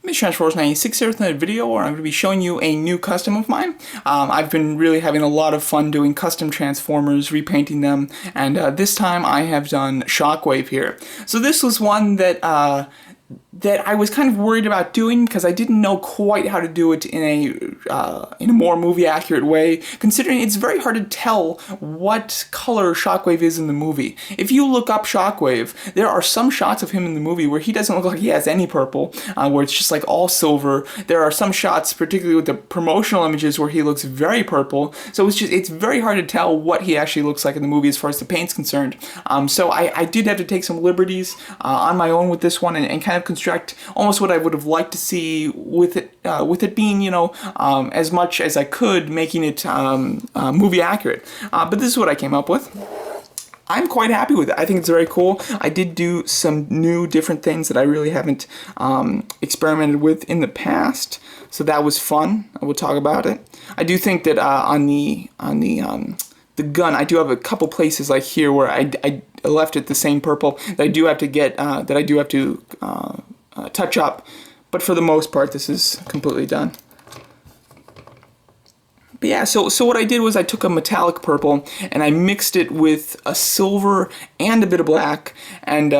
Transforce96 here with another video where I'm going to be showing you a new custom of mine. I've been really having a lot of fun doing custom Transformers, repainting them, and this time I have done Shockwave here. So this was one that I was kind of worried about doing because I didn't know quite how to do it in a more movie accurate way, considering it's very hard to tell what color Shockwave is in the movie. If you look up Shockwave, there are some shots of him in the movie where he doesn't look like he has any purple, where it's just like all silver. There are some shots, particularly with the promotional images, where he looks very purple. So it's very hard to tell what he actually looks like in the movie as far as the paint's concerned. So I did have to take some liberties on my own with this one and kind of construct almost what I would have liked to see with it being, you know, as much as I could, making it movie accurate. But this is what I came up with. I'm quite happy with it. I think it's very cool. I did do some new different things that I really haven't experimented with in the past, so that was fun. I will talk about it. I do think that on the gun, I do have a couple places like here where I left it the same purple that I do have to touch up, but for the most part this is completely done. But yeah, so what I did was I took a metallic purple and I mixed it with a silver and a bit of black, and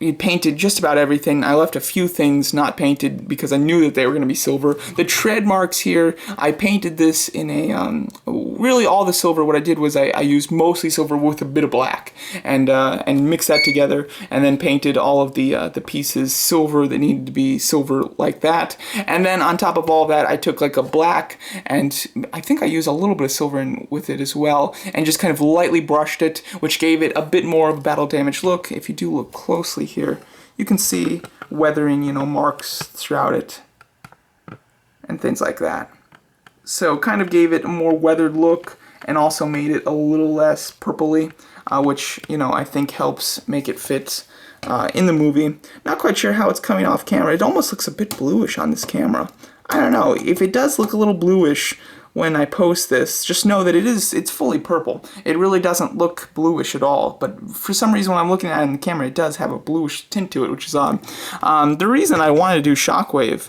we painted just about everything. I left a few things not painted because I knew that they were going to be silver. The tread marks here, I painted this in a, really all the silver. What I did was I used mostly silver with a bit of black and mixed that together, and then painted all of the pieces silver that needed to be silver like that. And then on top of all that, I took like a black, and I think I used a little bit of silver in with it as well, and just kind of lightly brushed it, which gave it a bit more of a battle damage look. If you do look closely here, you can see weathering, you know, marks throughout it and things like that. So kind of gave it a more weathered look and also made it a little less purpley, which, you know, I think helps make it fit in the movie. Not quite sure how it's coming off camera. It almost looks a bit bluish on this camera. I don't know. If it does look a little bluish when I post this, just know that it's fully purple. It really doesn't look bluish at all, but for some reason when I'm looking at it in the camera, it does have a bluish tint to it, which is odd. The reason I wanted to do Shockwave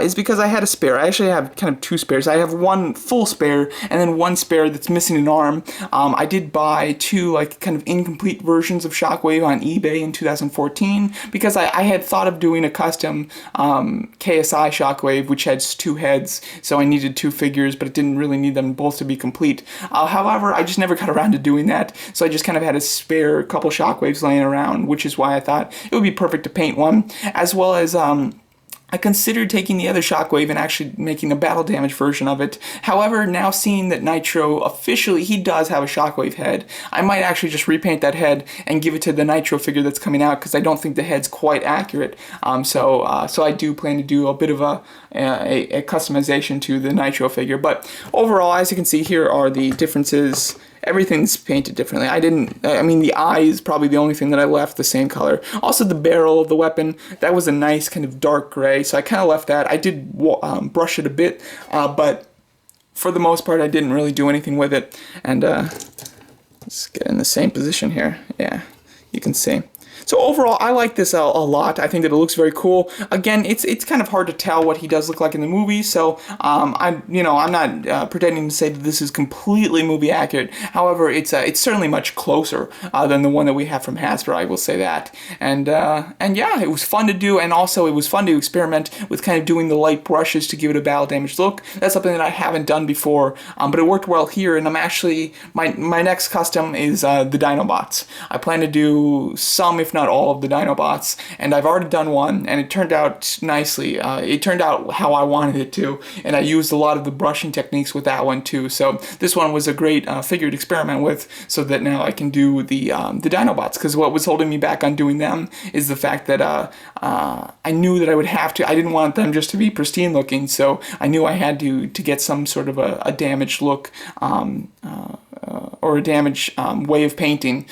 is because I had a spare. I actually have kind of two spares. I have one full spare and then one spare that's missing an arm. I did buy two like kind of incomplete versions of Shockwave on eBay in 2014 because I had thought of doing a custom KSI Shockwave which had two heads, so I needed two figures, but it didn't really need them both to be complete. However, I just never got around to doing that, so I just kind of had a spare couple Shockwaves laying around, which is why I thought it would be perfect to paint one, as well as I considered taking the other Shockwave and actually making a battle damage version of it. However, now seeing that Nitro officially, he does have a Shockwave head, I might actually just repaint that head and give it to the Nitro figure that's coming out, because I don't think the head's quite accurate. So I do plan to do a bit of a customization to the Nitro figure. But overall, as you can see, here are the differences. Everything's painted differently. I mean, the eye is probably the only thing that I left the same color. Also, the barrel of the weapon, that was a nice kind of dark gray, so I kind of left that. I did brush it a bit, but for the most part, I didn't really do anything with it. And let's get in the same position here. Yeah, you can see. So overall, I like this a lot. I think that it looks very cool. Again, it's kind of hard to tell what he does look like in the movie, so I'm not pretending to say that this is completely movie accurate. However, it's certainly much closer than the one that we have from Hasbro. I will say that. And yeah, it was fun to do, and also it was fun to experiment with kind of doing the light brushes to give it a battle damage look. That's something that I haven't done before, but it worked well here. And I'm actually my next custom is the Dinobots. I plan to do some, if not all, of the Dinobots, and I've already done one, and it turned out nicely. It turned out how I wanted it to, and I used a lot of the brushing techniques with that one too. So this one was a great figure to experiment with, so that now I can do the Dinobots. Because what was holding me back on doing them is the fact that I knew that I would have to. I didn't want them just to be pristine looking, so I knew I had to get some sort of a damaged look. or a damaged way of painting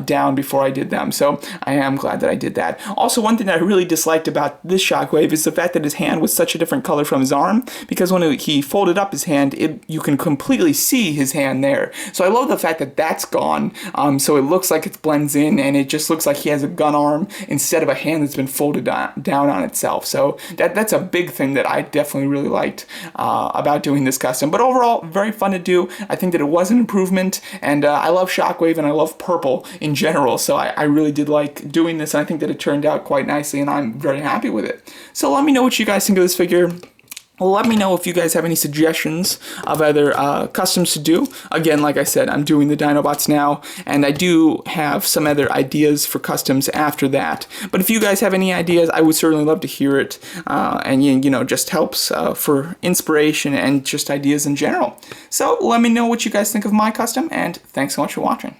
down before I did them. So I am glad that I did that. Also, one thing that I really disliked about this Shockwave is the fact that his hand was such a different color from his arm, because when he folded up his hand, you can completely see his hand there. So I love the fact that that's gone, so it looks like it blends in, and it just looks like he has a gun arm instead of a hand that's been folded down on itself. So that's a big thing that I definitely really liked about doing this custom. But overall, very fun to do. I think that it was an improvement, and I love Shockwave and I love purple in general, so I really did like doing this, and I think that it turned out quite nicely, and I'm very happy with it. So let me know what you guys think of this figure. Let me know if you guys have any suggestions of other customs to do. Again, like I said, I'm doing the Dinobots now, and I do have some other ideas for customs after that. But if you guys have any ideas, I would certainly love to hear it, and you know, just helps for inspiration and just ideas in general. So let me know what you guys think of my custom, and thanks so much for watching.